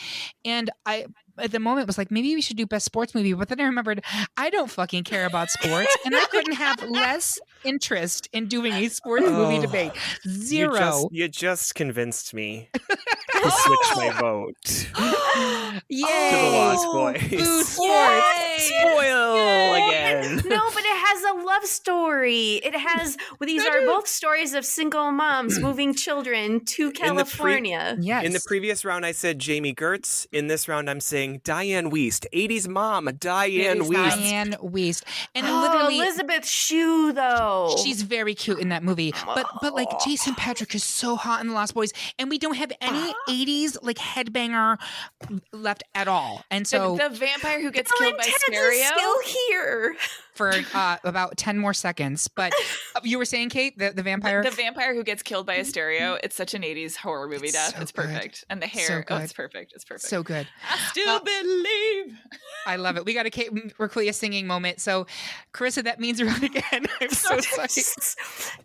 And I, at the moment, was like, maybe we should do best sports movie. But then I remembered I don't fucking care about sports, and I couldn't have less interest in doing a sports movie debate. Zero. You just convinced me to switch my vote Yay! to The Lost Boys. Boo sports. Spoil again. No, but it has a love story. It has, well, these are both stories of single moms moving children to California. Yes. In the previous round, I said Jamie Gertz. In this round, I'm saying Diane Wiest. 80s mom, Diane Wiest. Diane Wiest. And Oh, literally, Elizabeth Shue, though. she's very cute in that movie. But like Jason Patrick is so hot in The Lost Boys, and we don't have any 80s like headbanger left at all. And so the vampire who gets Ellen killed by Ted's stereo. still here. for about 10 more seconds. But you were saying, Kate, the vampire? The vampire who gets killed by a stereo. It's such an 80s horror movie It's death. so It's good. perfect. And the hair. So good. It's perfect. It's perfect. So good. I still believe. I love it. We got a Kate Racculia singing moment. So, Karissa, that means you're on again. I'm so sorry. Just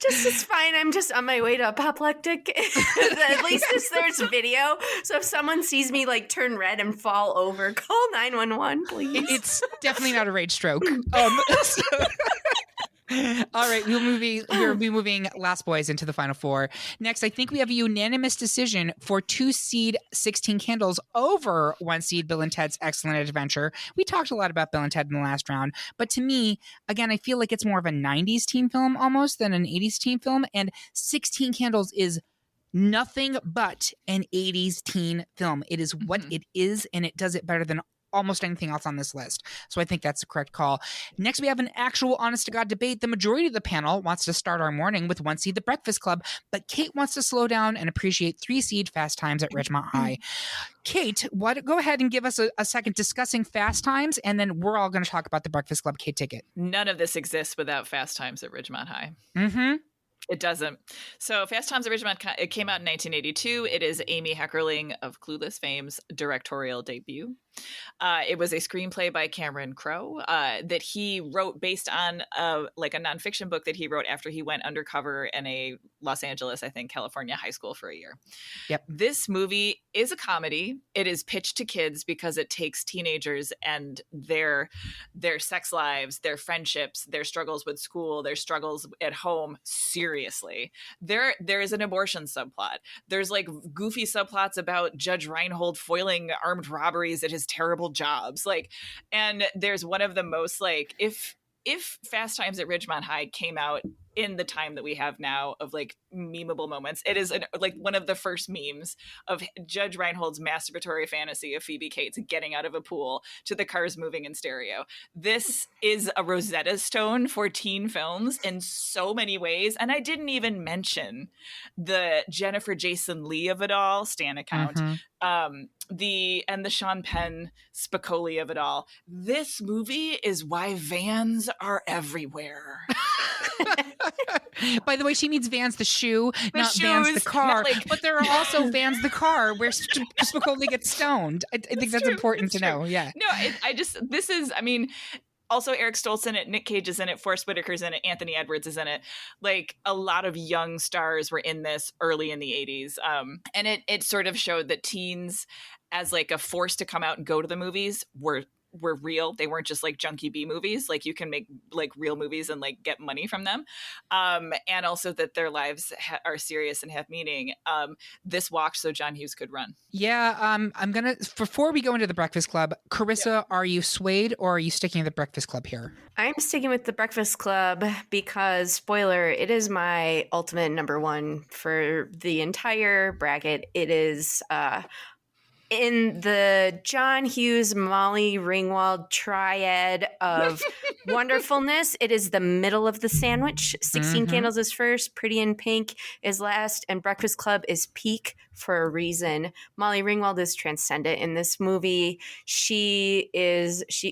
it's fine. I'm just on my way to apoplectic. At least there's video. So if someone sees me like turn red and fall over, call 911, please. It's definitely not a rage stroke. All right, we'll be moving Last Boys into the final 4. Next, I think we have a unanimous decision for 2-seed 16 Candles over 1-seed Bill and Ted's Excellent Adventure. We talked a lot about Bill and Ted in the last round, but to me, again, I feel like it's more of a 90s teen film almost than an 80s teen film, and 16 Candles is nothing but an 80s teen film. It is what it is, and it does it better than almost anything else on this list. So I think that's the correct call. Next, we have an actual honest-to-God debate. The majority of the panel wants to start our morning with 1 seed The Breakfast Club, but Kate wants to slow down and appreciate 3 seed Fast Times at Ridgemont High. Kate, go ahead and give us a second discussing Fast Times, and then we're all going to talk about The Breakfast Club Kate ticket. None of this exists without Fast Times at Ridgemont High. Mm-hmm. It doesn't. So Fast Times at Ridgemont, it came out in 1982. It is Amy Heckerling of Clueless fame's directorial debut. It was a screenplay by Cameron Crowe that he wrote based on a nonfiction book that he wrote after he went undercover in a Los Angeles, I think, California high school for a year. Yep. This movie is a comedy. It is pitched to kids because it takes teenagers and their sex lives, their friendships, their struggles with school, their struggles at home seriously. There is an abortion subplot. There's like goofy subplots about Judge Reinhold foiling armed robberies at his terrible jobs, and there's one of the most if Fast Times at Ridgemont High came out in the time that we have now of memeable moments, it is one of the first memes of Judge Reinhold's masturbatory fantasy of Phoebe Cates getting out of a pool to the cars moving in stereo. This is a Rosetta Stone for teen films in so many ways, and I didn't even mention the Jennifer Jason Leigh of it all, Stan account, the Sean Penn Spicoli of it all. This movie is why vans are everywhere. By the way, she means Vans the shoe, not shoes, Vans the car. not but there are also Vans the car where Spicoli gets stoned. I think that's important to know. Yeah. No, also Eric Stoltz in it, Nick Cage is in it, Forrest Whitaker's in it, Anthony Edwards is in it. A lot of young stars were in this early in the 80s. And it sort of showed that teens as a force to come out and go to the movies were real. They weren't just junky B movies. You can make real movies and get money from them. And also that their lives are serious and have meaning. This walked so John Hughes could run. Yeah. I'm going to, before we go into The Breakfast Club, Karissa, Are you swayed or are you sticking with The Breakfast Club here? I'm sticking with The Breakfast Club because, spoiler, it is my ultimate number one for the entire bracket. It is, in the John Hughes, Molly Ringwald triad of wonderfulness, it is the middle of the sandwich. 16 Candles is first, Pretty in Pink is last, and Breakfast Club is peak for a reason. Molly Ringwald is transcendent in this movie.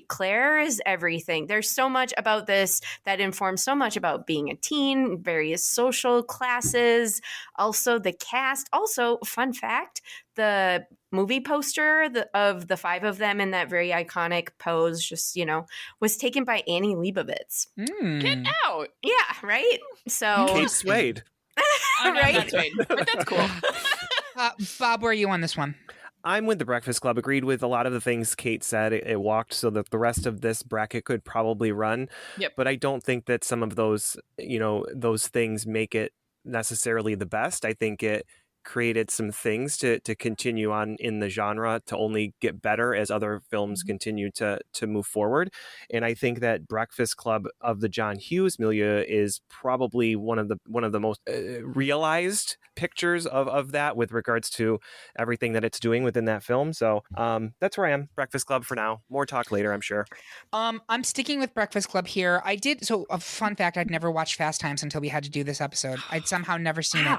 Claire is everything. There's so much about this that informs so much about being a teen, various social classes, also the cast. Also, fun fact, the movie poster of the 5 of them in that very iconic pose was taken by Annie Leibovitz. Get out. Yeah, right? So Kate swayed. Right? Not swayed, but that's cool. Bob, where are you on this one? I'm with The Breakfast Club. Agreed with a lot of the things Kate said. It walked so that the rest of this bracket could probably run. Yep. But I don't think that some of those things make it necessarily the best. I think it created some things to continue on in the genre to only get better as other films continue to move forward. And I think that Breakfast Club of the John Hughes milieu is probably one of the most realized pictures of that with regards to everything that it's doing within that film. So that's where I am. Breakfast Club for now. More talk later, I'm sure. I'm sticking with Breakfast Club here. So a fun fact, I'd never watched Fast Times until we had to do this episode. I'd somehow never seen it.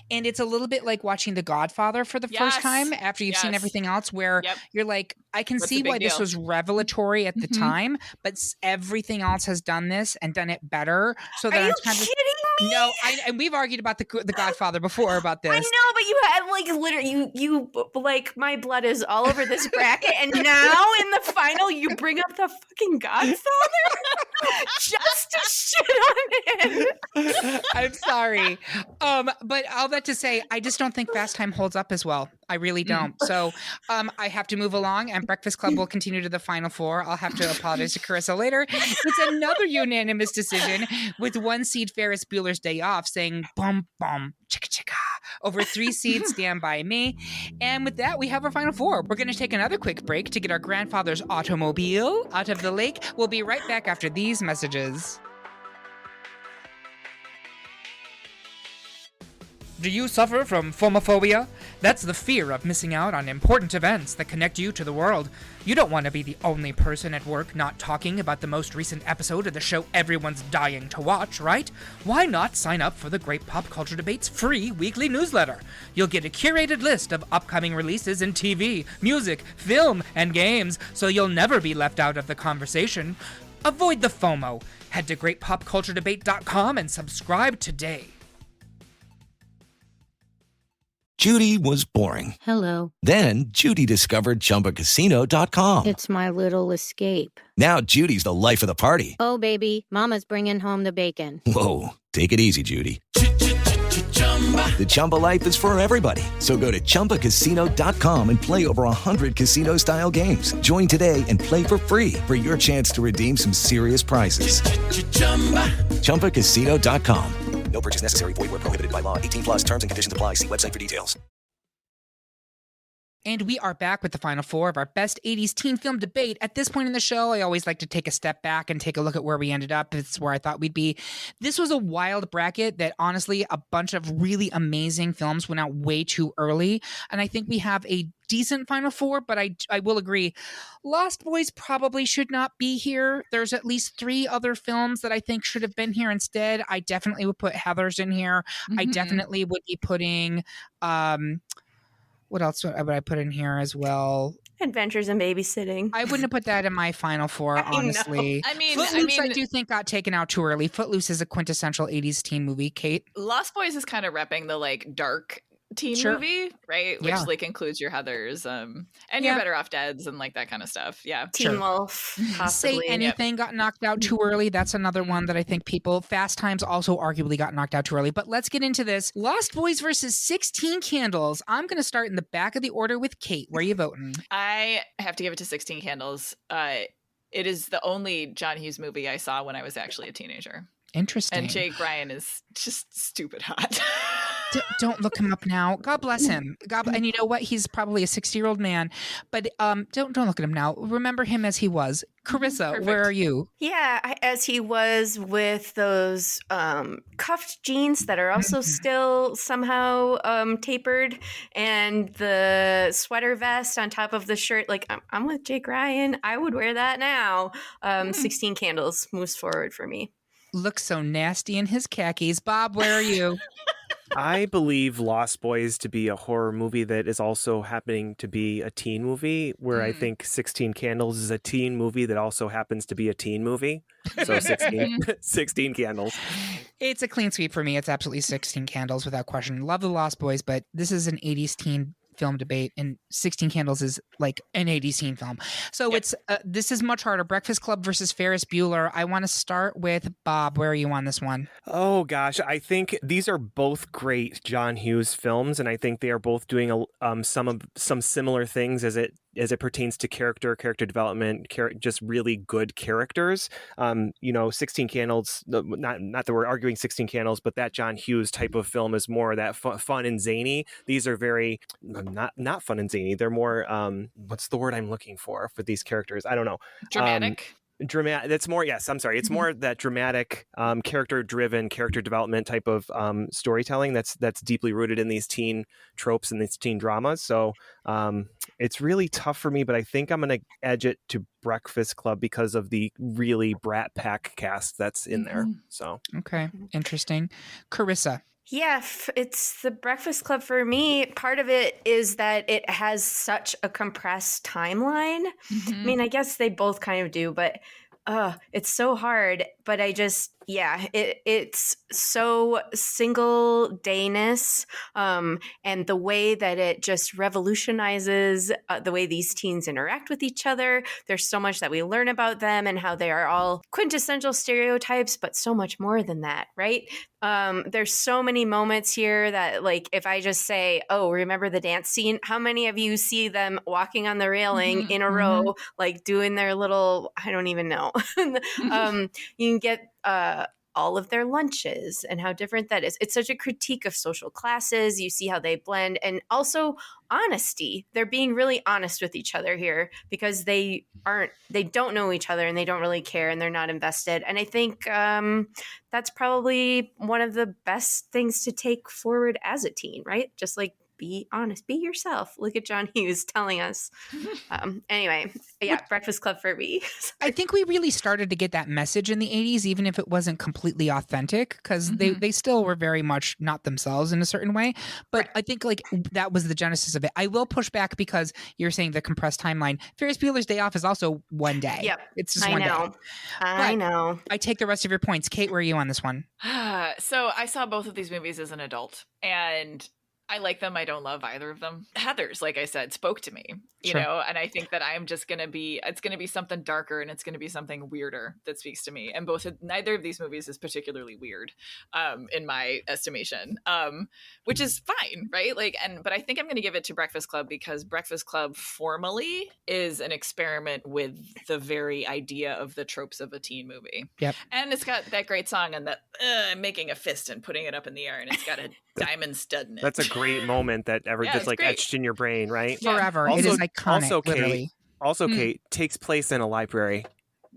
And it's a little bit like watching The Godfather for the first time after you've seen everything else, where you're like, I can see why this was revelatory at the time, but everything else has done this and done it better. So that Are you kidding me? No, and we've argued about the Godfather before about this. I know, but you had literally you my blood is all over this bracket, and now in the final you bring up the fucking Godfather just to shit on him. I'm sorry, but all that to say, I just don't think Fast Time holds up as well. I really don't. So I have to move along, and Breakfast Club will continue to the final 4. I'll have to apologize to Karissa later. It's another unanimous decision with 1 seed Ferris Bueller's Day Off saying bum bum chicka chicka over 3 seeds Stand By Me. And with that, we have our final 4. We're going to take another quick break to get our grandfather's automobile out of the lake. We'll be right back after these messages. Do you suffer from phomophobia? That's the fear of missing out on important events that connect you to the world. You don't want to be the only person at work not talking about the most recent episode of the show everyone's dying to watch, right? Why not sign up for the Great Pop Culture Debate's free weekly newsletter? You'll get a curated list of upcoming releases in TV, music, film, and games, so you'll never be left out of the conversation. Avoid the FOMO. Head to greatpopculturedebate.com and subscribe today. Judy was boring. Hello. Then Judy discovered ChumbaCasino.com. It's my little escape. Now Judy's the life of the party. Oh, baby, mama's bringing home the bacon. Whoa, take it easy, Judy. The Chumba life is for everybody. So go to ChumbaCasino.com and play over 100 casino-style games. Join today and play for free for your chance to redeem some serious prizes. ChumbaCasino.com. No purchase necessary. Void where prohibited by law. 18 plus terms and conditions apply. See website for details. And we are back with the final four of our best 80s teen film debate. At this point in the show, I always like to take a step back and take a look at where we ended up. It's where I thought we'd be. This was a wild bracket that honestly, a bunch of really amazing films went out way too early. And I think we have a decent final four, but I will agree. Lost Boys probably should not be here. There's at least 3 other films that I think should have been here instead. I definitely would put Heathers in here. Mm-hmm. I definitely would be putting... what else would I put in here as well? Adventures in Babysitting. I wouldn't have put that in my final four, honestly. Footloose, I do think got taken out too early. Footloose is a quintessential 80s teen movie. Kate? Lost Boys is kind of repping the like dark teen movie, right? Which like includes your Heathers and your Better Off Deads and like that kind of stuff. Yeah. Teen Wolf, possibly. Say Anything got knocked out too early. That's another one that I think Fast Times also arguably got knocked out too early. But let's get into this. Lost Boys versus 16 Candles. I'm going to start in the back of the order with Kate. Where are you voting? I have to give it to 16 Candles. It is the only John Hughes movie I saw when I was actually a teenager. Interesting. And Jake Ryan is just stupid hot. Don't look him up now. God bless him. And you know what? He's probably a 60-year-old man. But don't look at him now. Remember him as he was. Carissa, Perfect. Where are you? Yeah, as he was with those cuffed jeans that are also still somehow tapered, and the sweater vest on top of the shirt. Like, I'm with Jake Ryan. I would wear that now. 16 Candles moves forward for me. Looks so nasty in his khakis. Bob, where are you? I believe Lost Boys to be a horror movie that is also happening to be a teen movie, where I think 16 Candles is a teen movie that also happens to be a teen movie. So 16 Candles. It's a clean sweep for me. It's absolutely 16 Candles without question. Love the Lost Boys, but this is an 80s teen film debate, and 16 Candles is like an 80s teen film. So it's this is much harder. Breakfast Club versus Ferris Bueller. I want to start with Bob. Where are you on this one? Oh gosh, I think these are both great John Hughes films, and I think they are both doing some similar things as it pertains to character development, just really good characters. 16 Candles, not that we're arguing 16 Candles, but that John Hughes type of film is more that fun and zany. These are very not fun and zany. They're more what's the word I'm looking for these characters? I don't know. Dramatic. That's more, yes, I'm sorry. It's more that dramatic, character development type of storytelling that's deeply rooted in these teen tropes and these teen dramas. So it's really tough for me, but I think I'm going to edge it to Breakfast Club because of the really Brat Pack cast that's in there. So okay, interesting. Carissa. Yeah, it's the Breakfast Club for me. Part of it is that it has such a compressed timeline. I mean, I guess they both kind of do, but it's so hard. But it's so single dayness, and the way that it just revolutionizes the way these teens interact with each other. There's so much that we learn about them and how they are all quintessential stereotypes, but so much more than that, right? There's so many moments here that, like, if I just say, oh, remember the dance scene? How many of you see them walking on the railing in a row, like doing their little, I don't even know. You can get all of their lunches and how different that is. It's such a critique of social classes. You see how they blend, and also honesty. They're being really honest with each other here because they don't know each other and they don't really care and they're not invested. And I think that's probably one of the best things to take forward as a teen, right? Just like, be honest, be yourself. Look at John Hughes telling us. Anyway, yeah, Breakfast Club for me. I think we really started to get that message in the 80s, even if it wasn't completely authentic, because they still were very much not themselves in a certain way. But I think like that was the genesis of it. I will push back because you're saying the compressed timeline. Ferris Bueller's Day Off is also one day. Yep. It's just one day. I know. I take the rest of your points. Kate, where are you on this one? So I saw both of these movies as an adult, and I like them. I don't love either of them. Heathers, like I said, spoke to me, you know, and I think that I'm just going to be, it's going to be something darker and it's going to be something weirder that speaks to me. And neither of these movies is particularly weird, in my estimation, which is fine. Right. But I think I'm going to give it to Breakfast Club because Breakfast Club formally is an experiment with the very idea of the tropes of a teen movie. Yep. And it's got that great song and that making a fist and putting it up in the air, and it's got a diamond stud in it. That's a great moment that just like etched in your brain, right? Forever. Also, it is iconic. Also, Kate, takes place in a library.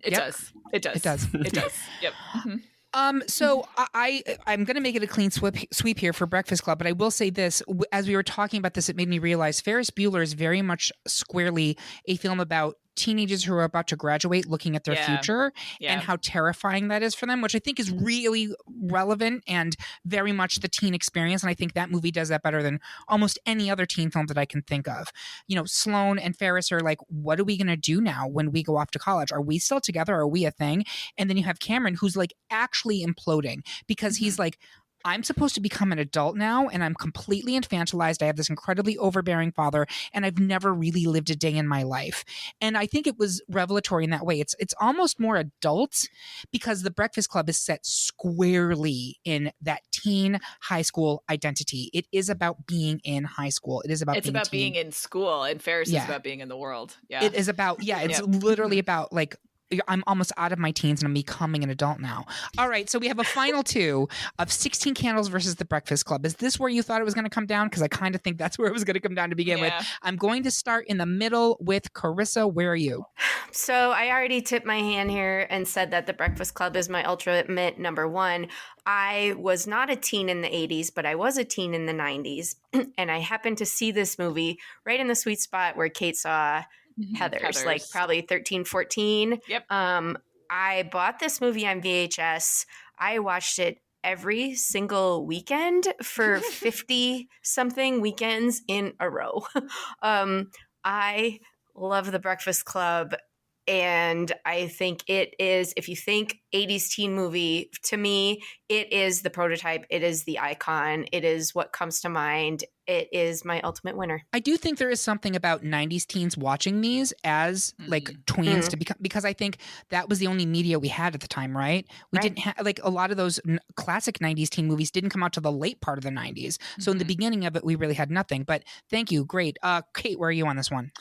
It does. It does. It does. It does. Yep. So I'm going to make it a clean sweep here for Breakfast Club, but I will say this. As we were talking about this, it made me realize Ferris Bueller is very much squarely a film about teenagers who are about to graduate looking at their future and how terrifying that is for them, which I think is really relevant and very much the teen experience. And I think that movie does that better than almost any other teen film that I can think of. You know, Sloane and Ferris are like, what are we going to do now when we go off to college? Are we still together? Are we a thing? And then you have Cameron, who's like actually imploding because he's like, I'm supposed to become an adult now, and I'm completely infantilized. I have this incredibly overbearing father, and I've never really lived a day in my life. And I think it was revelatory in that way. It's almost more adult because The Breakfast Club is set squarely in that teen high school identity. It is about being in high school. It is about being in school, and Ferris is about being in the world. Yeah, it is about it's literally about like, I'm almost out of my teens and I'm becoming an adult now. All right, so we have a final two of 16 Candles versus The Breakfast Club. Is this where you thought it was going to come down? Because I kind of think that's where it was going to come down to begin with. I'm going to start in the middle with Karissa. Where are you? So I already tipped my hand here and said that The Breakfast Club is my ultimate number one. I was not a teen in the 80s, but I was a teen in the 90s. And I happened to see this movie right in the sweet spot where Kate saw Heathers, like probably 13, 14. Yep. I bought this movie on VHS. I watched it every single weekend for 50 something weekends in a row. I love The Breakfast Club. And I think it is, if you think 80s teen movie, to me, it is the prototype. It is the icon. It is what comes to mind. It is my ultimate winner. I do think there is something about 90s teens watching these as like tweens to become, because I think that was the only media we had at the time, right? We didn't have, like, a lot of those classic 90s teen movies didn't come out till the late part of the 90s. So in the beginning of it, we really had nothing. But thank you. Great. Kate, where are you on this one?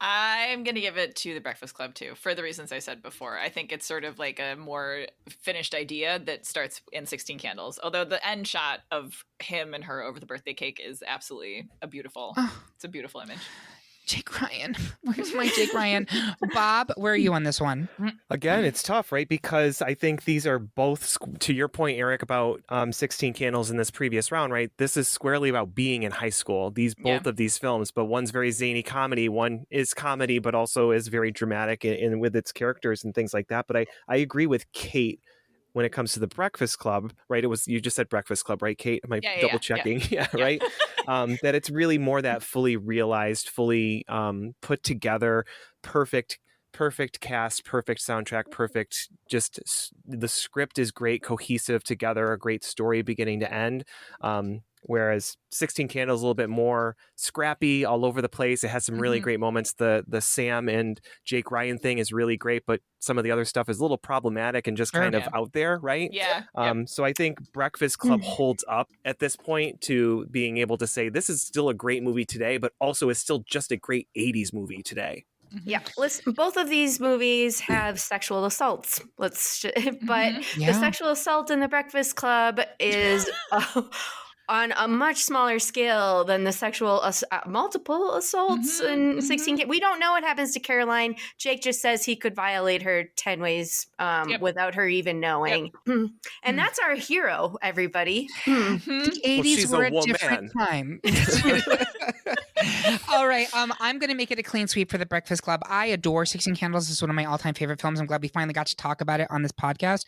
I'm going to give it to The Breakfast Club, too, for the reasons I said before. I think it's sort of like a more finished idea that starts in 16 Candles, although the end shot of him and her over the birthday cake is absolutely it's a beautiful image. Jake Ryan. Where's my Jake Ryan? Bob, where are you on this one? Again, it's tough, right? Because I think these are both, to your point, Eric, about 16 Candles in this previous round, right? This is squarely about being in high school. Both of these films, but one's very zany comedy. One is comedy, but also is very dramatic in with its characters and things like that. But I agree with Kate when it comes to The Breakfast Club, right? You just said Breakfast Club, right, Kate? Am I double checking? Yeah, right. That it's really more that fully realized, fully put together, perfect cast, perfect soundtrack, perfect. Just the script is great, cohesive together, a great story beginning to end. Whereas 16 Candles is a little bit more scrappy, all over the place. It has some really great moments. The Sam and Jake Ryan thing is really great, but some of the other stuff is a little problematic and just kind of out there, right? Yeah. So I think Breakfast Club holds up at this point to being able to say this is still a great movie today, but also is still just a great 80s movie today. Yeah, listen, both of these movies have sexual assaults. But the sexual assault in The Breakfast Club is on a much smaller scale than the multiple assaults in 16. We don't know what happens to Caroline. Jake just says he could violate her 10 ways without her even knowing. And that's our hero, everybody. The 80s were a different time. All right. I'm going to make it a clean sweep for The Breakfast Club. I adore 16 Candles. It's one of my all-time favorite films. I'm glad we finally got to talk about it on this podcast.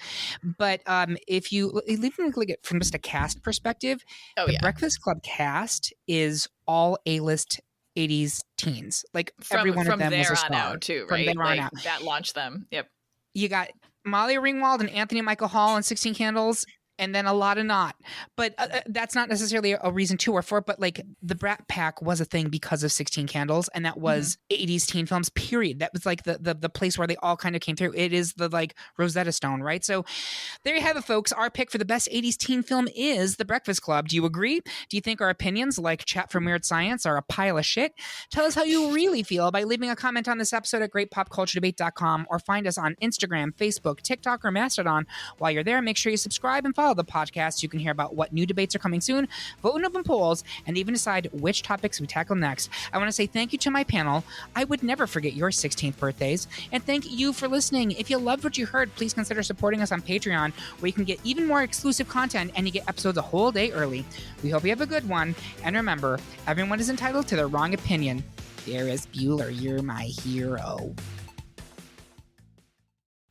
But if you even look at from just a cast perspective, the Breakfast Club cast is all A-list 80s teens. Like every one of them was a star. From there on out too, right? From there on out. That launched them. Yep. You got Molly Ringwald and Anthony Michael Hall in 16 Candles, and then a lot of not. But that's not necessarily a reason 2 or 4, but like the Brat Pack was a thing because of 16 Candles, and that was 80s teen films, period. That was like the place where they all kind of came through. It is the like Rosetta Stone, right? So there you have it, folks. Our pick for the best 80s teen film is The Breakfast Club. Do you agree? Do you think our opinions, like Chat from Weird Science, are a pile of shit? Tell us how you really feel by leaving a comment on this episode at greatpopculturedebate.com, or find us on Instagram, Facebook, TikTok, or Mastodon. While you're there, make sure you subscribe and follow the podcast. You can hear about what new debates are coming soon, vote in open polls, and even decide which topics we tackle next. I want to say thank you to my panel. I would never forget your 16th birthdays. And thank you for listening. If you loved what you heard, please consider supporting us on Patreon, where you can get even more exclusive content and you get episodes a whole day early. We hope you have a good one. And remember, everyone is entitled to their wrong opinion. Ferris Bueller, you're my hero.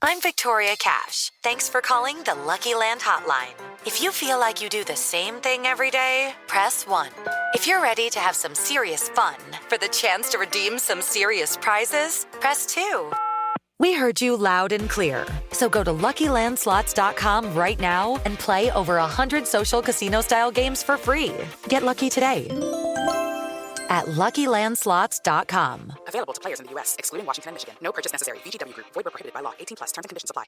I'm Victoria Cash. Thanks for calling the Lucky Land Hotline. If you feel like you do the same thing every day, press 1. If you're ready to have some serious fun for the chance to redeem some serious prizes, press 2. We heard you loud and clear. So go to LuckyLandSlots.com right now and play over 100 social casino-style games for free. Get lucky today at LuckyLandSlots.com. Available to players in the U.S., excluding Washington and Michigan. No purchase necessary. VGW Group. Void where prohibited by law. 18+. Terms and conditions apply.